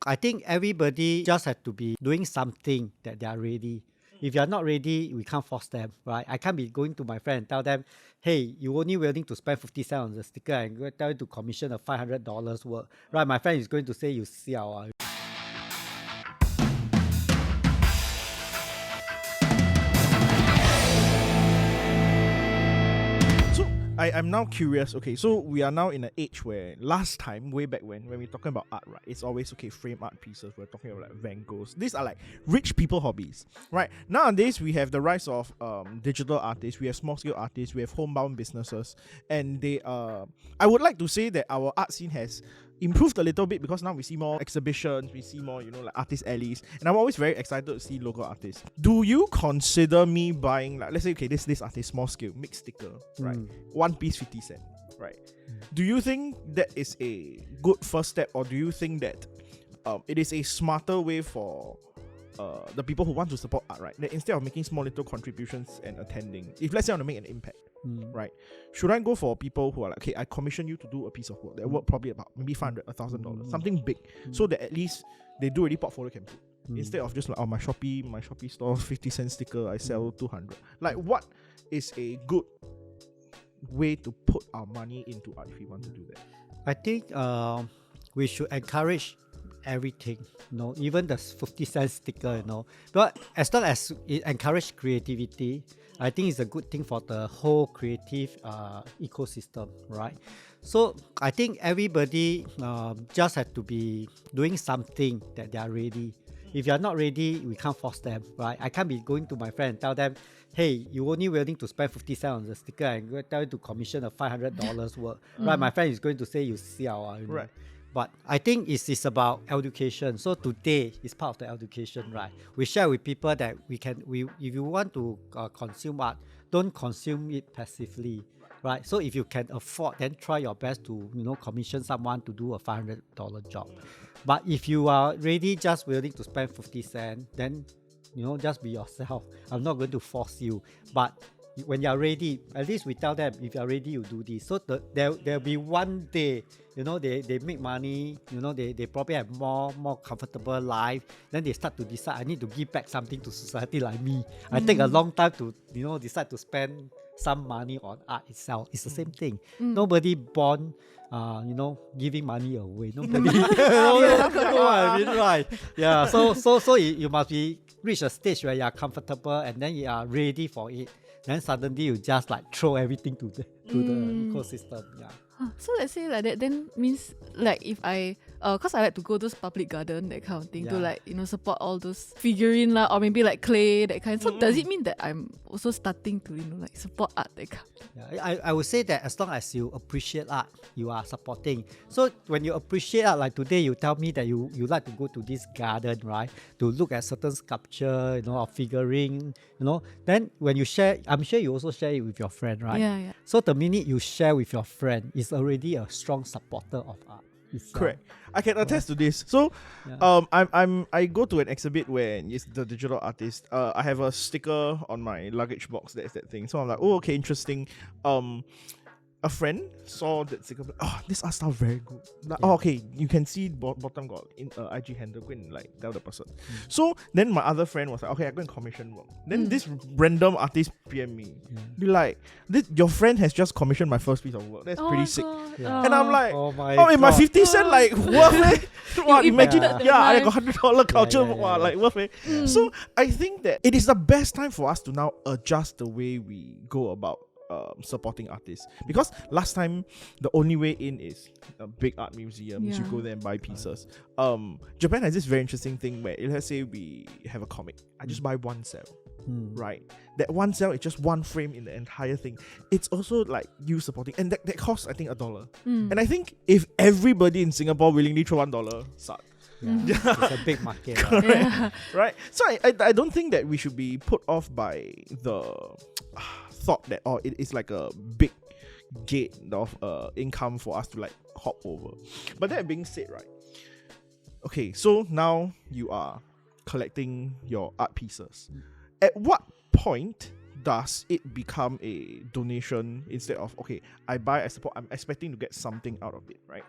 I think everybody just have to be doing something that they are ready. If you are not ready, we can't force them, right? I can't be going to my friend and tell them, hey, you only willing to spend 50 cents on the sticker and go tell you to commission a $500 work, right? My friend is going to say you siao. I'm now curious. Okay, so we are now in an age where last time, way back when we're talking about art, right, it's always frame art pieces. We're talking about like Van Goghs. These are like rich people hobbies, right? Nowadays we have the rise of digital artists, we have small scale artists, we have homebound businesses, and they I would like to say that our art scene has improved a little bit because now we see more exhibitions, we see more, like artist alleys, and I'm always very excited to see local artists. Do you consider me buying, like, let's say, okay, this artist, small scale, mixed sticker, right? One piece 50 cents, right? Do you think that is a good first step, or do you think that it is a smarter way for the people who want to support art, right? That instead of making small little contributions and attending, if let's say I want to make an impact, right? Should I go for people who are like, okay, I commission you to do a piece of work that work probably about maybe $500, $1,000, something big, so that at least they do already portfolio campaign instead of just like, my Shopee store 50 cent sticker I sell 200. Like, what is a good way to put our money into art if we want to do that? I think we should encourage everything, even the 50 cent sticker, but as long as it encourages creativity, I think it's a good thing for the whole creative ecosystem, right? So I think everybody just have to be doing something that they are ready. If you are not ready, we can't force them, right? I can't be going to my friend and tell them, hey, you only willing to spend 50 cents on the sticker and go tell you to commission a $500 work, right? My friend is going to say you siao, right? But I think it's about education. So today is part of the education, right? We share with people that if you want to consume art, don't consume it passively, right? So if you can afford, then try your best to commission someone to do a $500 job. But if you are really just willing to spend 50 cents, then just be yourself. I'm not going to force you, but when you're ready, at least we tell them, if you're ready, you do this. So there'll be one day, they make money, they probably have more comfortable life. Then they start to decide, I need to give back something to society like me. I take a long time to, decide to spend some money on art itself. It's the same thing. Nobody born, giving money away. Nobody, I mean, right? Yeah. So you must reach a stage where you are comfortable and then you are ready for it. Then suddenly you just like throw everything to the ecosystem. Yeah. So let's say like that, then means like if I cause I like to go those public garden, that kind of thing, to like support all those figurine lah, or maybe like clay, that kind. So does it mean that I'm also starting to like support art, that kind? Yeah, I would say that as long as you appreciate art, you are supporting. So when you appreciate art, like today you tell me that you like to go to this garden, right, to look at certain sculpture, or figurine, then when you share, I'm sure you also share it with your friend, right? Yeah. So the minute you share with your friend, is already a strong supporter of art. Correct. I can attest to this. So, I go to an exhibit where it's the digital artist. I have a sticker on my luggage box. That's that thing. So I'm like, oh, okay, interesting. A friend saw that sticker. Oh, this art style very good. Like, oh, okay, you can see bottom got in IG handle. Go and like tell the person. So then my other friend was like, okay, I go and commission work. Then this random artist PM me. Be like, your friend has just commissioned my first piece of work. That's pretty sick. Yeah. And I'm like, my my 50 cent like worth it. Wow, imagine that. I got $100 culture. Wow, like worth it. Mm. So I think that it is the best time for us to now adjust the way we go about supporting artists, because last time the only way in is big art museums. You go there and buy pieces. Japan has this very interesting thing where, let's say we have a comic, I just buy one cell, right? That one cell is just one frame in the entire thing. It's also like you supporting, and that costs I think $1. And I think if everybody in Singapore willingly throw $1, suck. It's a big market. Correct. Right? So I don't think that we should be put off by the thought that it is like a big gate of income for us to like hop over. But that being said, right, okay, so now you are collecting your art pieces. At what point does it become a donation instead of, okay, I buy, I support, I'm expecting to get something out of it, right?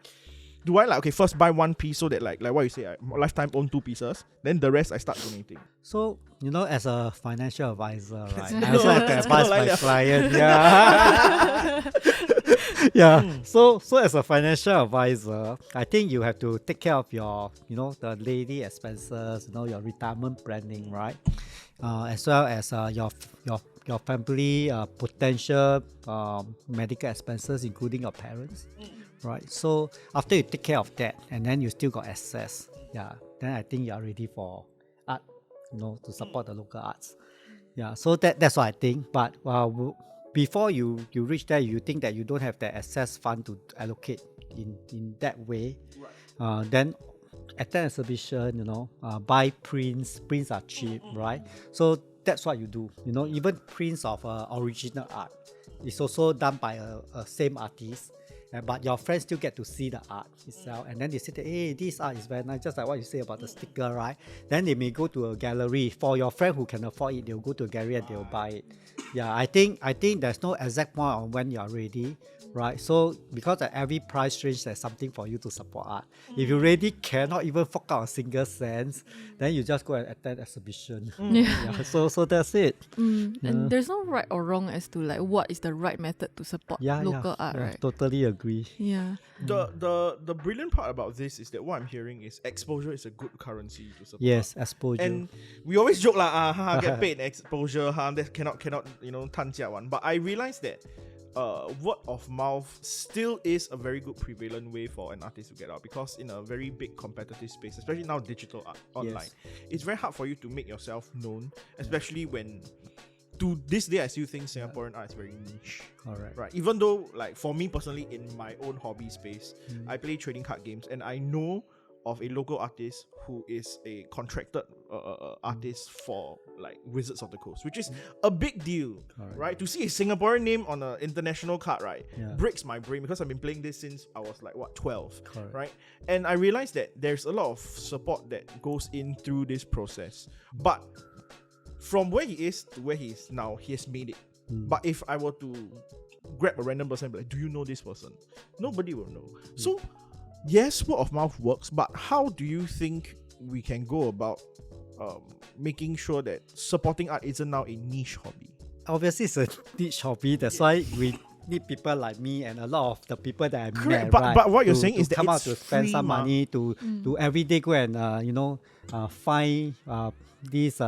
Do I like first buy one piece so that like what you say, I lifetime own 2 pieces, then the rest I start donating? So, as a financial advisor, right, I No, also have to that's advise kinda my like client. Yeah. Yeah. So as a financial advisor, I think you have to take care of your, the daily expenses, your retirement planning, right? As well as your family potential medical expenses, including your parents, right? So after you take care of that, and then you still got access, then I think you are ready for art, to support the local arts. Yeah, so that's what I think. But before you reach there, you think that you don't have the access fund to allocate in that way, then attend exhibition, buy prints are cheap, right? So that's what you do, even prints of original art is also done by a same artist, but your friends still get to see the art itself, and then they say that, hey, this art is very nice, just like what you say about the sticker, right? Then they may go to a gallery. For your friend who can afford it, they'll go to a gallery and they'll buy it. Yeah, I think there's no exact point on when you're ready, right? So because at every price range there's something for you to support art. If you really cannot even fork out a single cent, then you just go and attend exhibition. Yeah, so that's it. And there's no right or wrong as to like what is the right method to support local art, right? Totally agree. Yeah. The brilliant part about this is that what I'm hearing is exposure is a good currency to support. Yes, exposure. And we always joke get paid in exposure, that cannot 摊价 one. But I realized that word of mouth still is a very good prevalent way for an artist to get out, because in a very big competitive space, especially now digital art online, it's very hard for you to make yourself known, especially when to this day I still think Singaporean art is very niche. Alright. Right. Even though like for me personally in my own hobby space, I play trading card games, and I know of a local artist who is a contracted artist for like Wizards of the Coast, which is a big deal, right? To see a Singaporean name on an international card, right, breaks my brain, because I've been playing this since I was like 12, right? And I realized that there's a lot of support that goes in through this process, but from where he is to where he is now, he has made it. But if I were to grab a random person and be like, do you know this person? Nobody will know. So yes, word of mouth works, but how do you think we can go about making sure that supporting art isn't now a niche hobby? Obviously, it's a niche hobby. That's why we need people like me and a lot of the people that I met. But what you're saying is that come out it's to spend free, some money to every day go and find this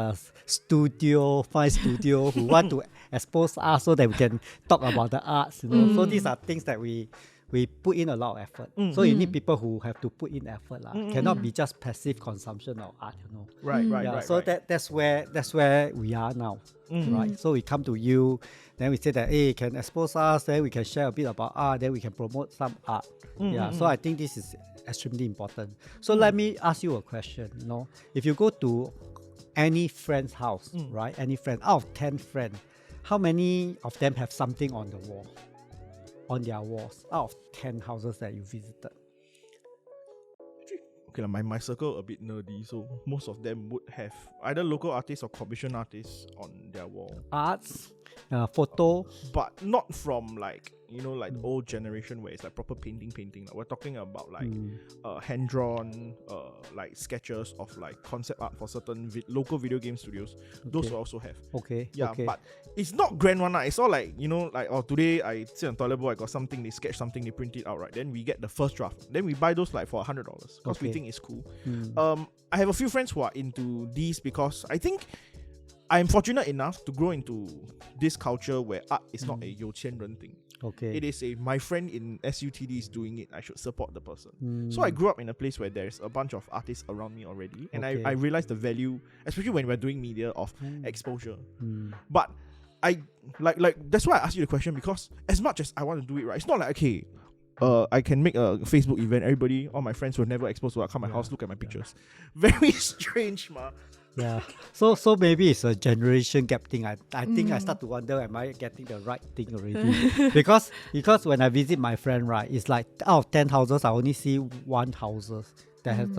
studio who want to expose us so that we can talk about the arts. So these are things that we put in a lot of effort. So you need people who have to put in effort. Cannot be just passive consumption of art, Right. So that's where we are now. Right. So we come to you, then we say that, hey, you can expose us, then we can share a bit about art, then we can promote some art. So I think this is extremely important. So let me ask you a question. If you go to any friend's house, right? Any friend, out of 10 friends, how many of them have something on the wall? On their walls, out of 10 houses that you visited? Okay, my circle a bit nerdy, so most of them would have either local artists or commission artists on their wall. Arts, photo, but not from like like the old generation where it's like proper painting. We're talking about like hand drawn like sketches of like concept art for certain local video game studios. Those will also have. Okay. But it's not grand one. It's all like like, oh, today I sit on toilet bowl, I got something, they sketch something, they print it out, right? Then we get the first draft. Then we buy those like for $100 because we think it's cool. I have a few friends who are into these because I think I'm fortunate enough to grow into this culture where art is not a 有钱人 thing. Okay. It is my friend in SUTD is doing it, I should support the person. So I grew up in a place where there's a bunch of artists around me already, and I realized the value, especially when we're doing media, of exposure. But I like that's why I asked you the question, because as much as I want to do it right, it's not like, okay, I can make a Facebook event, everybody, all my friends who are never exposed to art, come my house, look at my pictures. Very strange, ma. Yeah. So maybe it's a generation gap thing. I think I start to wonder, am I getting the right thing already? because when I visit my friend, right, it's like out of 10 houses, I only see one houses that has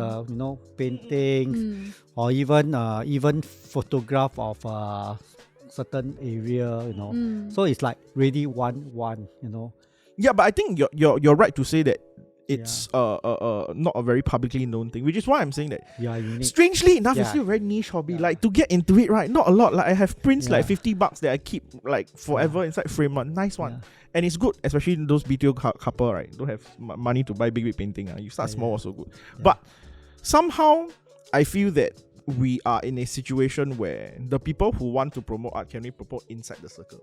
paintings or even photograph of certain area, So it's like really one. Yeah, but I think you're right to say that it's not a very publicly known thing, which is why I'm saying that Yeah, unique. strangely enough, it's Yeah. still a very niche hobby. Yeah. Like to get into it, right? Not a lot. Like I have prints like Yeah. $50 that I keep like forever inside frame. One nice one, Yeah. and it's good, especially those BTO couple, right? Don't have money to buy big painting. You start Yeah, small, yeah. also good. Yeah. But somehow, I feel that we are in a situation where the people who want to promote art can only promote inside the circle.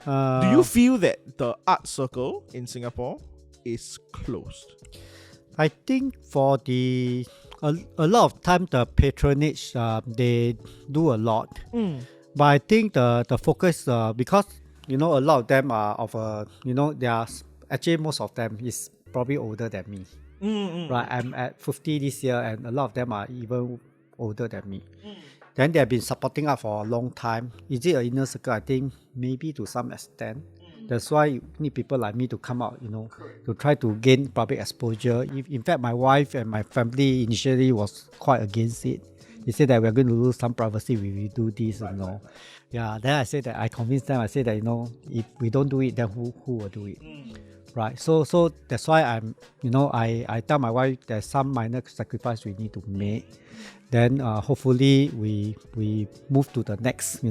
Do you feel that the art circle in Singapore is closed? I think for a lot of time the patronage they do a lot, but I think the focus because a lot of them are of they are actually most of them is probably older than me, right? I'm at 50 this year, and a lot of them are even older than me. Then they have been supporting art for a long time. Is it an inner circle? I think maybe to some extent. That's why you need people like me to come out, to try to gain public exposure. In fact, my wife and my family initially was quite against it. They said that we're going to lose some privacy if we do this, Yeah, then I said that I convinced them. I said that, if we don't do it, then who will do it? Right. So that's why I tell my wife there's some minor sacrifice we need to make. Then hopefully we move to the next,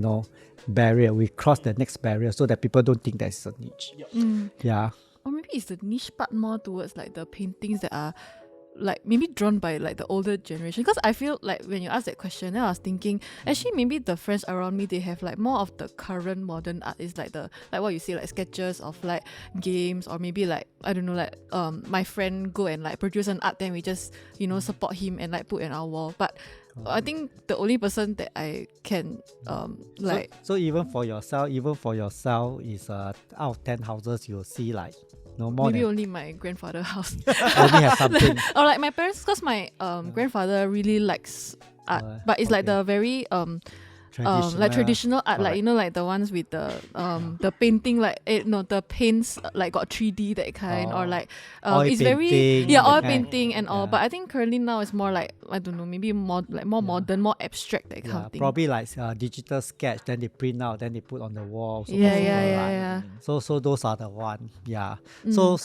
barrier. We cross the next barrier so that people don't think that's a niche. Yeah. Or maybe it's the niche part more towards like the paintings that are like maybe drawn by like the older generation. Because I feel like when you asked that question, then I was thinking actually maybe the friends around me, they have like more of the current modern art. Is like what you see, like sketches of like games, or maybe like I don't know, like my friend go and like produce an art, then we just support him and like put in our wall. But I think the only person that I can like so even for yourself is out of 10 houses you'll see like no more maybe than only my grandfather house. only have something. Or like my parents, because my grandfather really likes art, but it's like okay. the very like traditional art, like Correct. like the ones with the painting, like the paints like got 3D that kind, or like Oil it's very painting, oil that kind. painting and all. Yeah. But I think currently now it's more like I don't know, maybe more modern, more abstract, that kind Yeah, of thing. probably like digital sketch, then they print out, then they put on the wall. So Yeah, possible, yeah, right? yeah. So those are the one. Yeah. So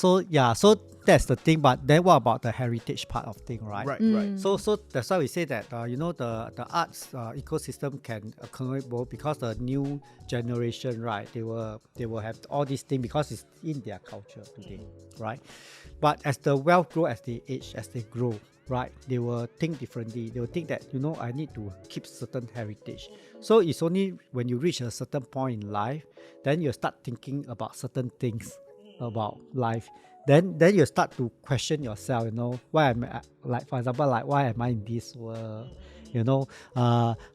that's the thing. But then what about the heritage part of thing, right? Right. So that's why we say that the arts ecosystem can accommodate both, because the new generation, right, they will have all these things because it's in their culture today, right? But as the wealth grow, as they age, as they grow, right, they will think differently. They will think that I need to keep certain heritage. So it's only when you reach a certain point in life, then you start thinking about certain things about life. Then you start to question yourself, why am I, like for example, like why am I in this world?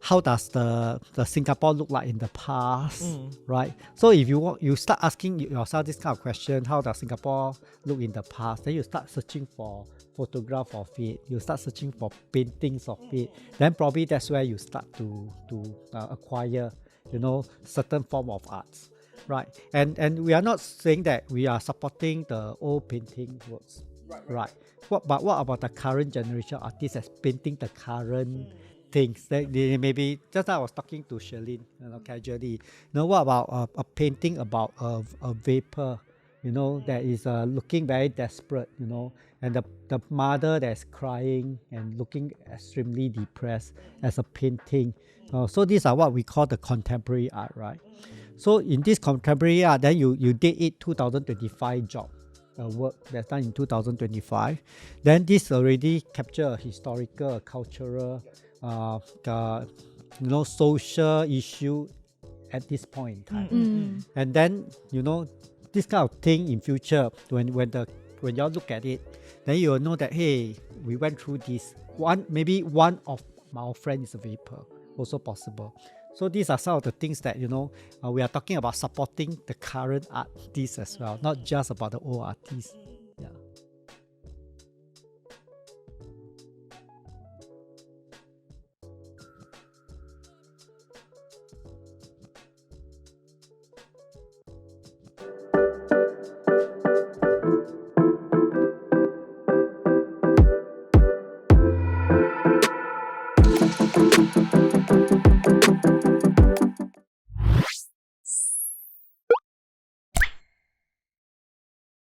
How does the Singapore look like in the past, right? So if you start asking yourself this kind of question, how does Singapore look in the past? Then you start searching for photograph of it. You start searching for paintings of it. Then probably that's where you start to acquire, certain form of arts. Right, and we are not saying that we are supporting the old painting works, right? But what about the current generation artists that's painting the current things? That they maybe just now I was talking to Sherlyn, casually. What about a painting about a vapor, that is looking very desperate, and the mother that's crying and looking extremely depressed as a painting. So these are what we call the contemporary art, right? So in this contemporary art, then you date it 2025 job, work that's done in 2025. Then this already capture a historical, a cultural, social issue at this point in time. And then this kind of thing in future, when y'all look at it, then you will know that hey, we went through this. Maybe one of our friends is a vapor, also possible. So these are some of the things that we are talking about, supporting the current artists as well, not just about the old artists.